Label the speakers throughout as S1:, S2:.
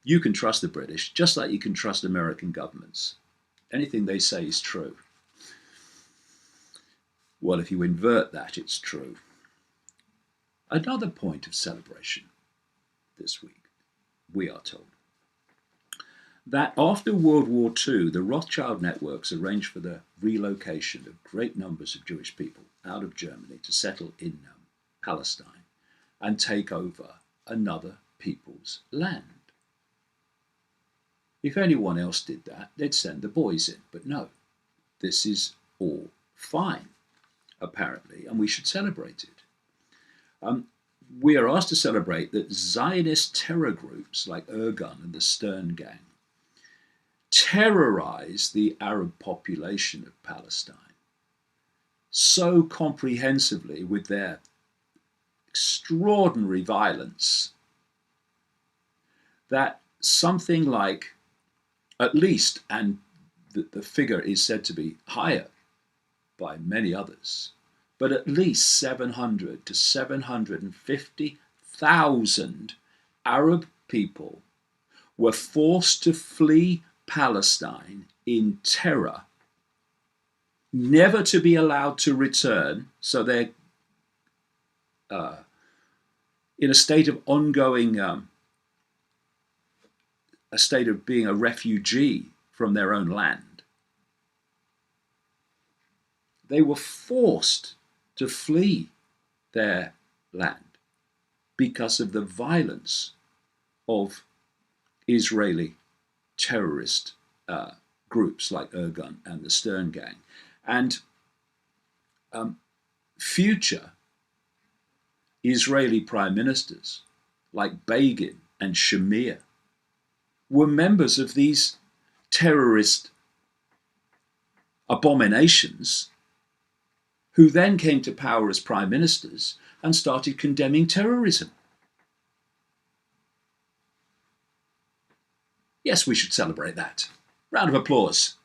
S1: You can trust the British just like you can trust American governments. Anything they say is true. Well, if you invert that, it's true. Another point of celebration this week, we are told, that after World War II, the Rothschild networks arranged for the relocation of great numbers of Jewish people out of Germany to settle in Palestine and take over another people's land. If anyone else did that, they'd send the boys in. But no, this is all fine, apparently, and we should celebrate it. We are asked to celebrate that Zionist terror groups like Irgun and the Stern Gang terrorize the Arab population of Palestine so comprehensively with their extraordinary violence that something like, at least, and the figure is said to be higher by many others, but at least 700 to 750,000 Arab people were forced to flee Palestine in terror, never to be allowed to return. So they're in a state of ongoing, a state of being a refugee from their own land. They were forced to flee their land because of the violence of Israeli terrorist groups like Irgun and the Stern Gang. And future Israeli prime ministers like Begin and Shamir were members of these terrorist abominations who then came to power as prime ministers and started condemning terrorism. Yes, we should celebrate that. Round of applause.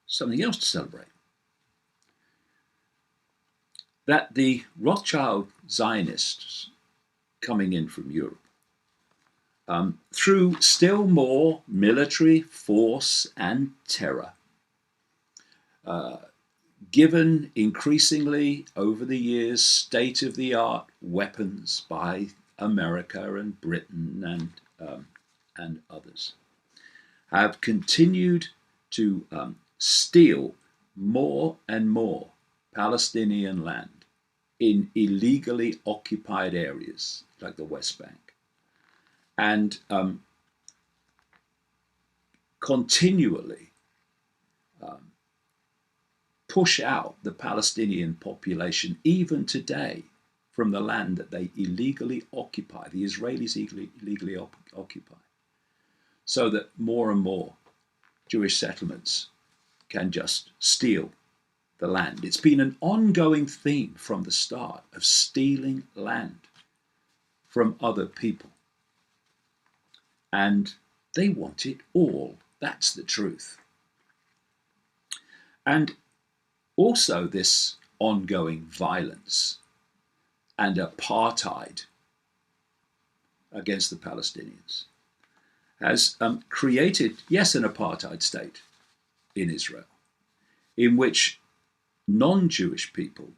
S1: Something else to celebrate. That the Rothschild Zionists coming in from Europe, through still more military force and terror, given increasingly over the years state-of-the-art weapons by America and Britain and others, have continued to steal more and more Palestinian land in illegally occupied areas like the West Bank, and continually push out the Palestinian population even today from the land that they illegally occupy, the Israelis illegally occupy, so that more and more Jewish settlements can just steal the land. It's been an ongoing theme from the start of stealing land from other people. And they want it all. That's the truth. And also this ongoing violence and apartheid against the Palestinians has created, yes, an apartheid state in Israel, in which non-Jewish people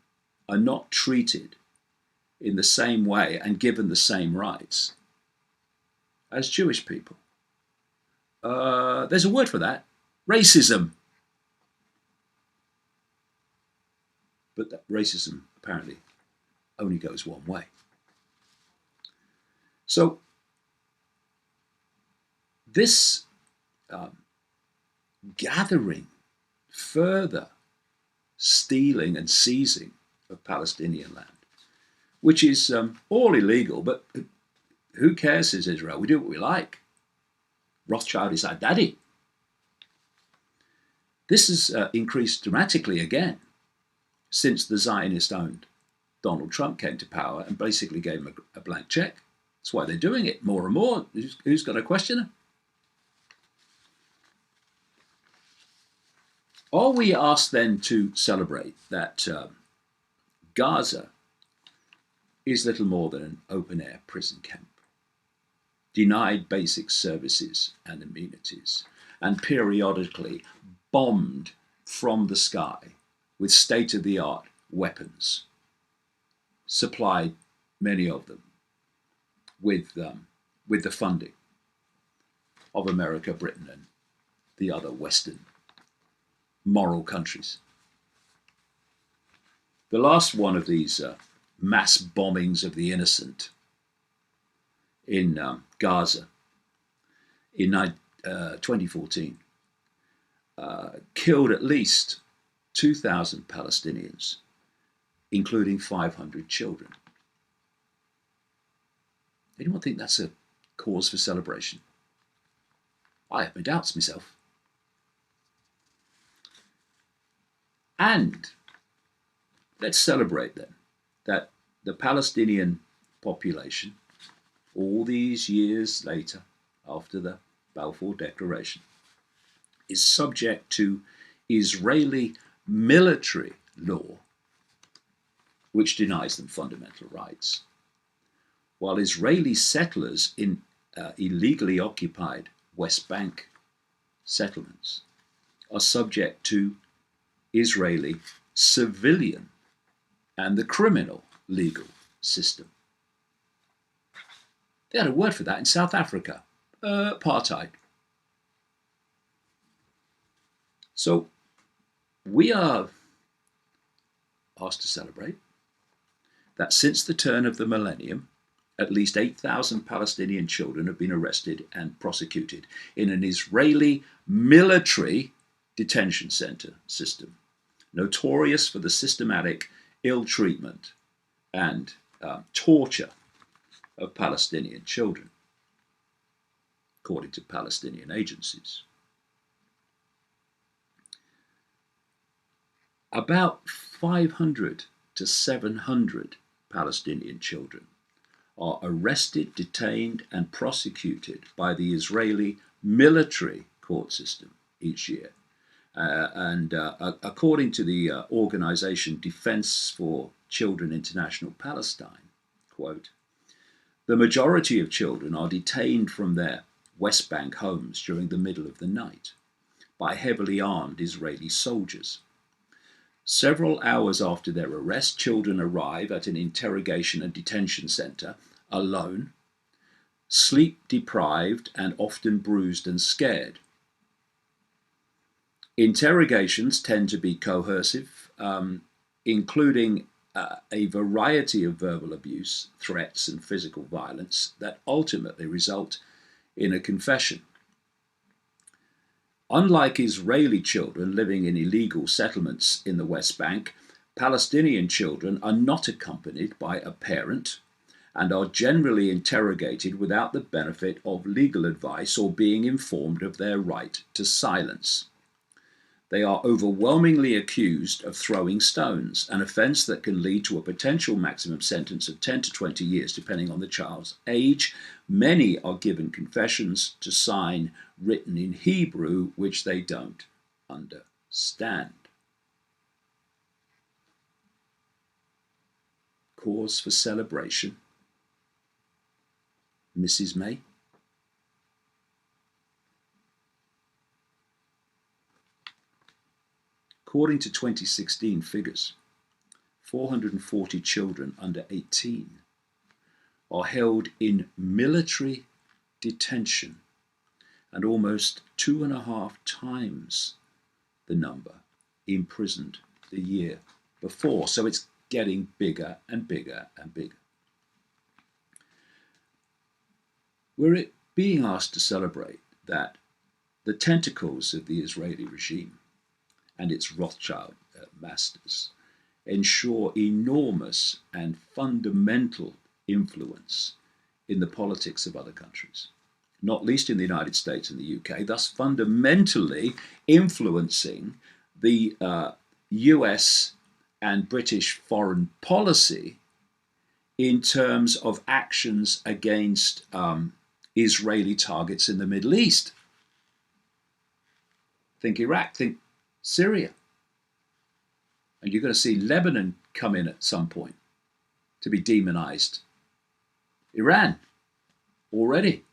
S1: are not treated in the same way and given the same rights as Jewish people. There's a word for that: racism. But that racism apparently only goes one way. So this gathering, further stealing and seizing of Palestinian land, which is all illegal, but who cares, says Israel? We do what we like. Rothschild is our daddy. This has increased dramatically again since the Zionist-owned Donald Trump came to power and basically gave him a blank check. That's why they're doing it more and more. Who's going to question it? Are we asked then to celebrate that Gaza is little more than an open-air prison camp, denied basic services and amenities, and periodically bombed from the sky with state-of-the-art weapons, supplied, many of them, with the funding of America, Britain, and the other Western moral countries. The last one of these mass bombings of the innocent in Gaza in 2014 killed at least 2,000 Palestinians, including 500 children. Anyone think that's a cause for celebration? I have my doubts myself. And let's celebrate then that the Palestinian population, all these years later, after the Balfour Declaration, is subject to Israeli military law, which denies them fundamental rights, while Israeli settlers in illegally occupied West Bank settlements are subject to Israeli civilian and the criminal legal system. They had a word for that in South Africa, apartheid. So we are asked to celebrate that since the turn of the millennium, at least 8,000 Palestinian children have been arrested and prosecuted in an Israeli military detention center system, notorious for the systematic ill treatment and torture of Palestinian children, according to Palestinian agencies. About 500 to 700 Palestinian children are arrested, detained, and prosecuted by the Israeli military court system each year. According to the organization Defense for Children International Palestine, quote, the majority of children are detained from their West Bank homes during the middle of the night by heavily armed Israeli soldiers. Several hours after their arrest, children arrive at an interrogation and detention center alone, sleep deprived and often bruised and scared. Interrogations tend to be coercive, including a variety of verbal abuse, threats, and physical violence that ultimately result in a confession. Unlike Israeli children living in illegal settlements in the West Bank, Palestinian children are not accompanied by a parent and are generally interrogated without the benefit of legal advice or being informed of their right to silence. They are overwhelmingly accused of throwing stones, an offence that can lead to a potential maximum sentence of 10 to 20 years, depending on the child's age. Many are given confessions to sign written in Hebrew, which they don't understand. Cause for celebration, Mrs. May? According to 2016 figures, 440 children under 18 are held in military detention, and almost 2.5 times the number imprisoned the year before. So it's getting bigger and bigger and bigger. We're being asked to celebrate that the tentacles of the Israeli regime and its Rothschild masters ensure enormous and fundamental influence in the politics of other countries, not least in the United States and the UK, thus fundamentally influencing the US and British foreign policy in terms of actions against Israeli targets in the Middle East. Think Iraq, think Syria. And you're going to see Lebanon come in at some point to be demonized. Iran, already.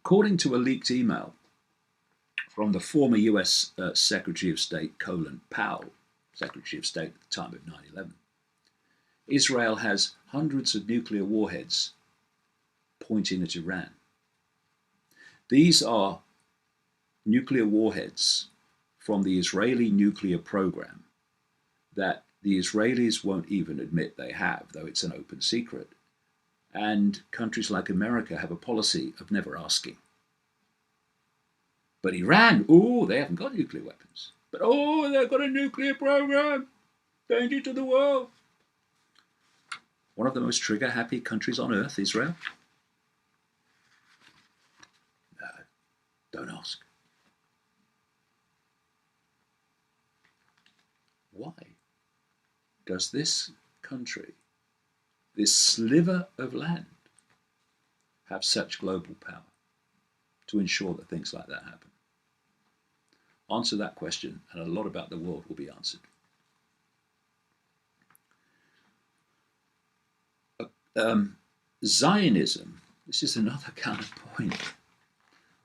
S1: According to a leaked email from the former US Secretary of State, Colin Powell, Secretary of State at the time of 9/11, Israel has hundreds of nuclear warheads pointing at Iran. These are nuclear warheads from the Israeli nuclear program that the Israelis won't even admit they have, though it's an open secret. And countries like America have a policy of never asking. But Iran, oh, they haven't got nuclear weapons. But oh, they've got a nuclear program. Danger to the world. One of the most trigger-happy countries on earth, Israel? No, don't ask. Why does this country, this sliver of land, have such global power to ensure that things like that happen? Answer that question, and a lot about the world will be answered. Zionism, this is another counterpoint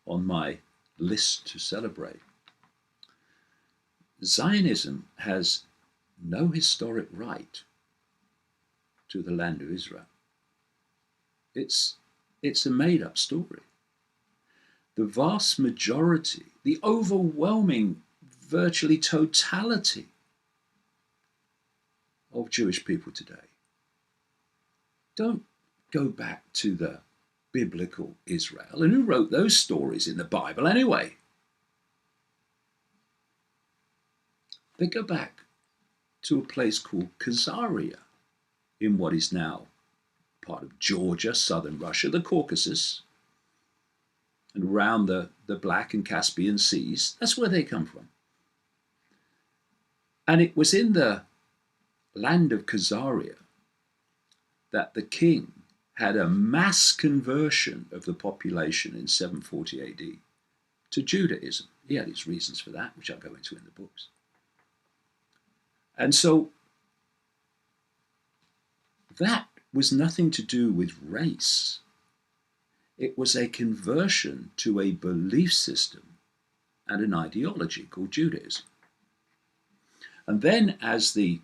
S1: on my list to celebrate. Zionism has no historic right to the land of Israel. It's a made-up story. The vast majority, the overwhelming, virtually totality of Jewish people today don't go back to the biblical Israel. And who wrote those stories in the Bible anyway? They go back to a place called Khazaria in what is now part of Georgia, southern Russia, the Caucasus, and around the Black and Caspian Seas. That's where they come from. And it was in the land of Khazaria that the king had a mass conversion of the population in 740 AD to Judaism. He had his reasons for that, which I'll go into in the books. And so that was nothing to do with race. It was a conversion to a belief system and an ideology called Judaism. And then as the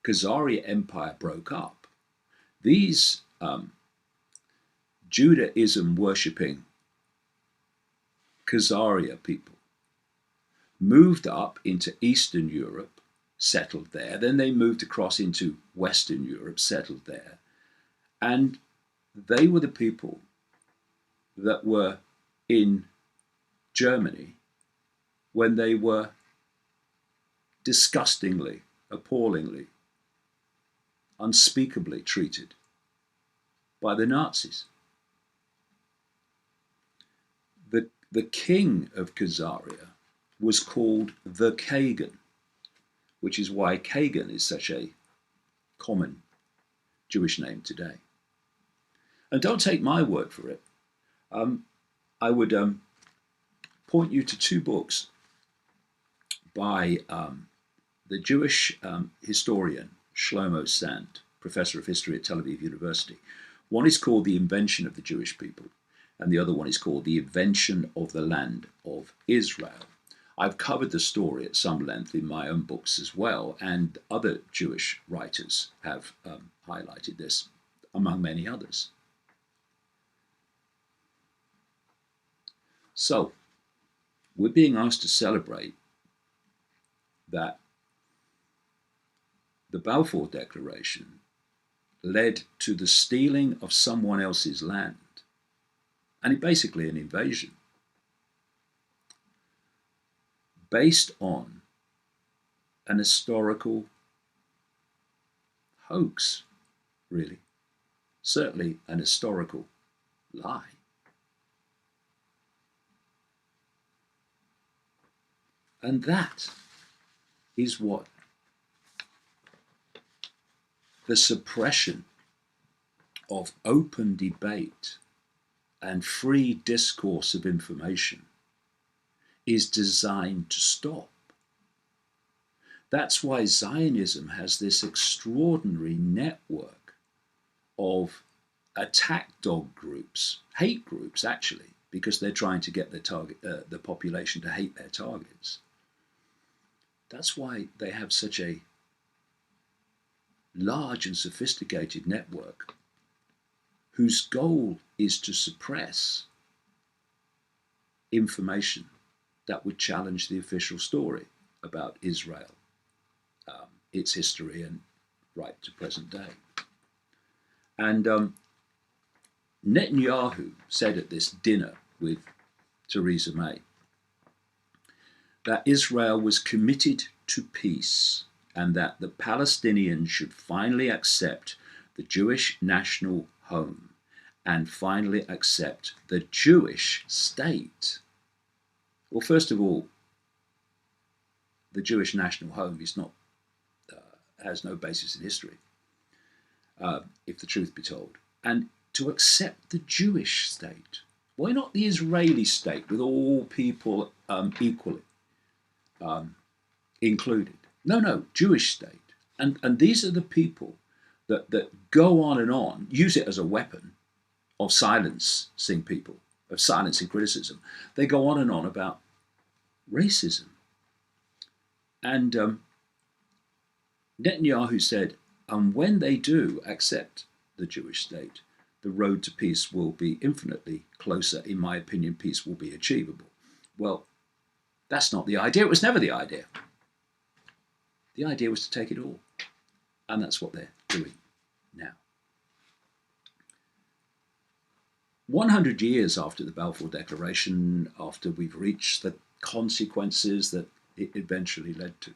S1: Khazaria Empire broke up, these Judaism worshipping Khazaria people moved up into Eastern Europe, settled there. Then they moved across into Western Europe, settled there. And they were the people that were in Germany when they were disgustingly, appallingly, unspeakably treated by the Nazis. The king of Khazaria was called the Kagan, which is why Kagan is such a common Jewish name today. And don't take my word for it. I would point you to two books by the Jewish historian Shlomo Sand, professor of history at Tel Aviv University. One is called The Invention of the Jewish People, and the other one is called The Invention of the Land of Israel. I've covered the story at some length in my own books as well, and other Jewish writers have highlighted this, among many others. So, we're being asked to celebrate that the Balfour Declaration led to the stealing of someone else's land, and basically an invasion, based on an historical hoax, really. Certainly an historical lie. And that is what the suppression of open debate and free discourse of information is designed to stop. That's why Zionism has this extraordinary network of attack dog groups, hate groups actually, because they're trying to get the population to hate their targets. That's why they have such a large and sophisticated network whose goal is to suppress information that would challenge the official story about Israel, its history, and right to present day. And Netanyahu said at this dinner with Theresa May that Israel was committed to peace and that the Palestinians should finally accept the Jewish national home and finally accept the Jewish state. Well, first of all, the Jewish national home is not has no basis in history, if the truth be told. And to accept the Jewish state, why not the Israeli state with all people equally included? No, Jewish state. And these are the people that go on, use it as a weapon of silencing people, of silencing criticism. They go on and on about racism. And Netanyahu said, and when they do accept the Jewish state, the road to peace will be infinitely closer. In my opinion, peace will be achievable. Well, that's not the idea. It was never the idea. The idea was to take it all. And that's what they're doing now. 100 years after the Balfour Declaration, after we've reached the consequences that it eventually led to,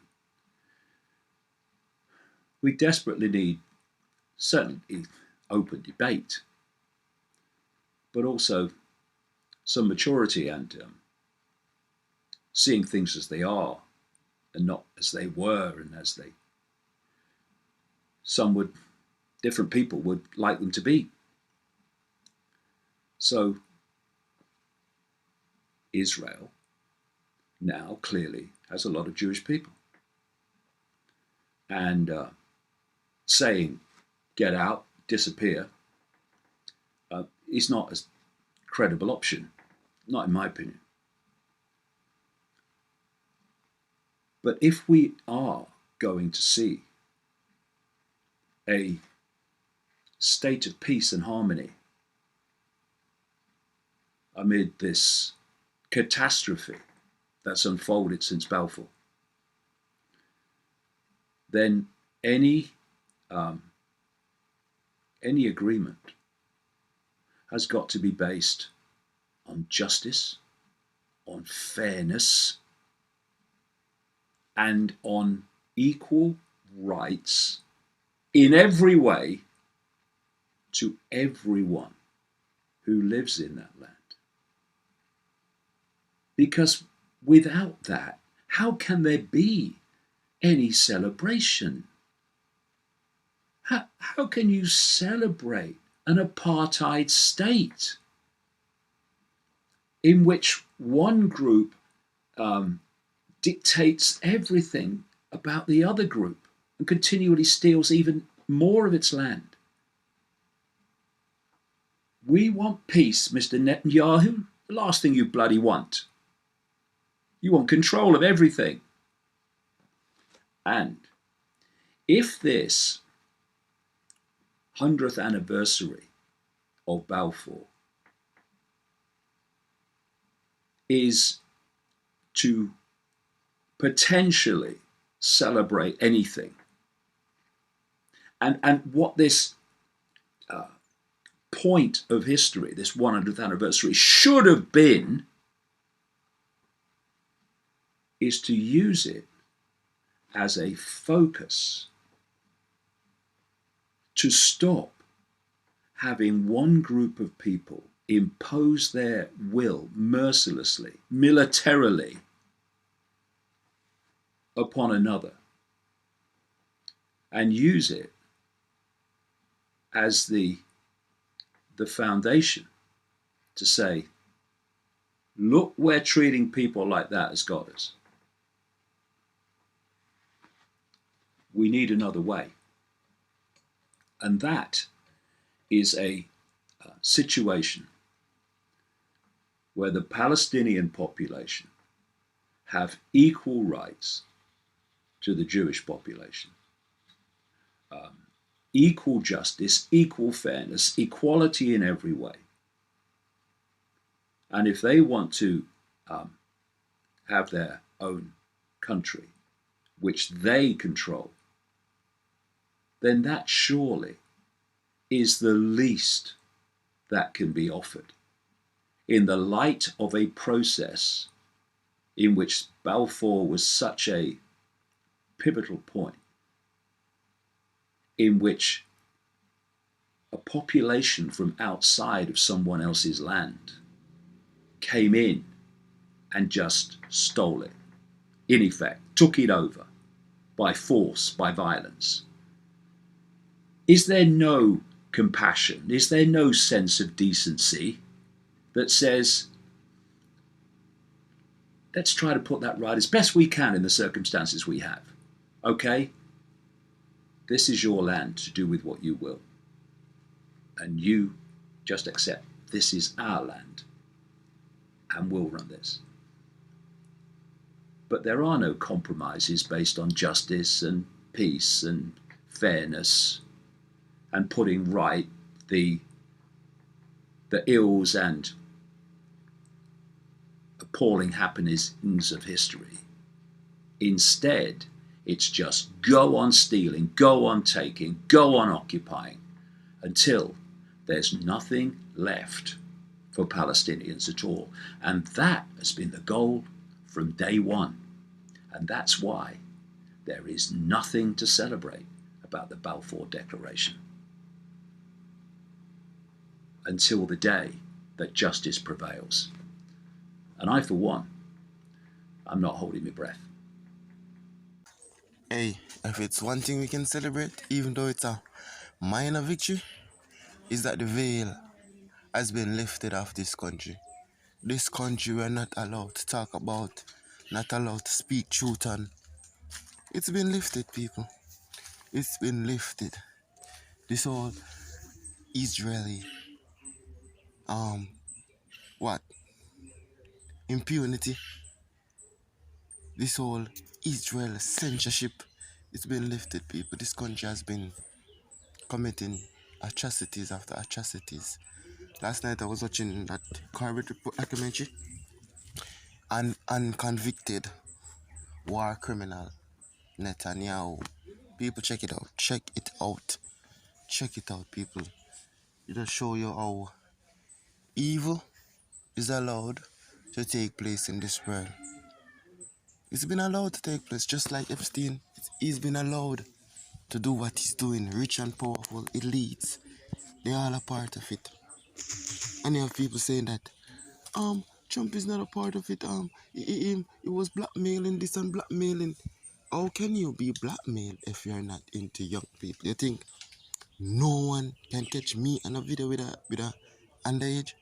S1: we desperately need certainly open debate, but also some maturity and seeing things as they are and not as they were and as they different people would like them to be. So Israel now clearly has a lot of Jewish people. And saying, get out, disappear, is not a credible option, not in my opinion. But if we are going to see a state of peace and harmony amid this catastrophe that's unfolded since Balfour, then any agreement has got to be based on justice, on fairness, and on equal rights in every way to everyone who lives in that land. Because without that, how can there be any celebration? How can you celebrate an apartheid state in which one group dictates everything about the other group and continually steals even more of its land? We want peace, Mr. Netanyahu. The last thing you bloody want. You want control of everything. And if this 100th anniversary of Balfour is to potentially celebrate anything, and what this point of history, this 100th anniversary, should have been, is to use it as a focus to stop having one group of people impose their will mercilessly, militarily, upon another, and use it as the foundation to say, look where treating people like that has got us. we need another way. And that is a situation where the Palestinian population have equal rights to the Jewish population, equal justice, equal fairness, equality in every way. And if they want to have their own country, which they control, then that surely is the least that can be offered in the light of a process in which Balfour was such a pivotal point, in which a population from outside of someone else's land came in and just stole it, in effect, took it over by force, by violence. Is there no compassion? Is there no sense of decency that says, let's try to put that right as best we can in the circumstances we have? Okay, this is your land to do with what you will. And you just accept this is our land and we'll run this. But there are no compromises based on justice and peace and fairness and putting right the ills and appalling happenings of history. Instead, it's just go on stealing, go on taking, go on occupying until there's nothing left for Palestinians at all. And that has been the goal from day one. And that's why there is nothing to celebrate about the Balfour Declaration until the day that justice prevails. And I, for one, I'm not holding my breath.
S2: Hey, if it's one thing we can celebrate, even though it's a minor victory, is that the veil has been lifted off this country. This country we're not allowed to talk about, not allowed to speak truth on. It's been lifted, people. It's been lifted. This whole Israeli, what? Impunity. This whole Israel censorship. It's been lifted, people. This country has been committing atrocities after atrocities. Last night I was watching that Corbett Report documentary. An unconvicted war criminal, Netanyahu. People, check it out. Check it out. Check it out, people. It will show you how evil is allowed to take place in this world. It's been allowed to take place, just like Epstein. He's been allowed to do what he's doing. Rich and powerful elites, they're all a part of it. And you have people saying that Trump is not a part of it. He was blackmailing this and blackmailing. How can you be blackmailed if you're not into young people? You think no one can catch me on a video with a underage?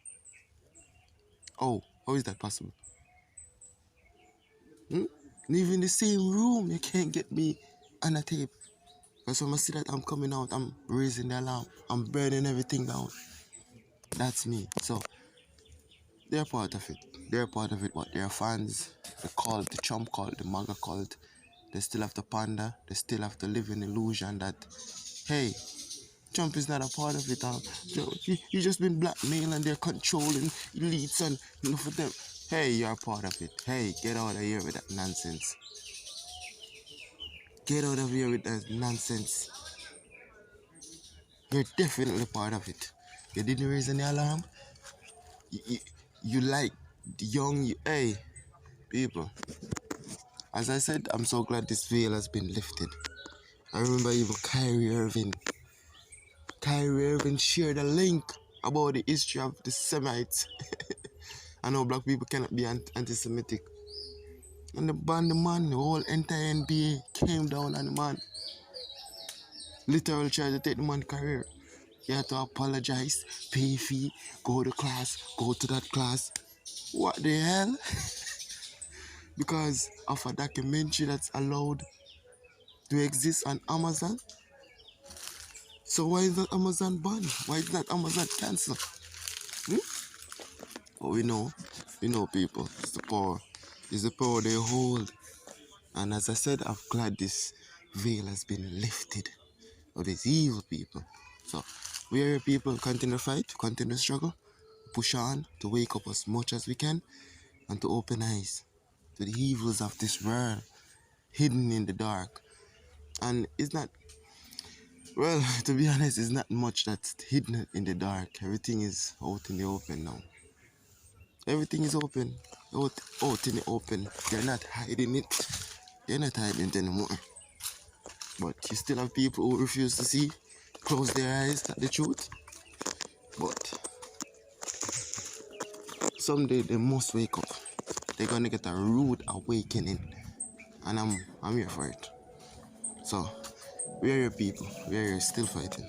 S2: Oh, how is that possible? Even in the same room, you can't get me on a tape. Because when I see that I'm coming out, I'm raising the alarm. I'm burning everything down. That's me. So they're part of it. They're part of it. What? They're fans. The cult, the Trump cult, the MAGA cult. They still have to ponder. They still have to live in illusion that, hey, Trump is not a part of it. He's just been blackmailed and they're controlling elites and enough of them. Hey, you're a part of it. Hey, get out of here with that nonsense. Get out of here with that nonsense. You're definitely part of it. You didn't raise any alarm. You like the young, hey, people. As I said, I'm so glad this veil has been lifted. I remember even Kyrie Irving shared a link about the history of the Semites. I know black people cannot be anti-Semitic. And the man, the whole entire NBA came down on the man. Literally tried to take the man's career. He had to apologize, pay fee, go to class, go to that class. What the hell? Because of a documentary that's allowed to exist on Amazon. So why is that Amazon banned? Why is that Amazon cancelled? But we know people. It's the power they hold. And as I said, I'm glad this veil has been lifted of these evil people. So we are your people, continue to fight, continue to struggle, push on to wake up as much as we can and to open eyes to the evils of this world hidden in the dark. And it's not, well, to be honest, it's not much that's hidden in the dark. Everything is out in the open now. Everything is open, out in the open. They're not hiding it. They're not hiding it anymore. But you still have people who refuse to see, close their eyes at the truth. But someday they must wake up. They're gonna get a rude awakening. And I'm here for it. So we are your people. We are here still fighting.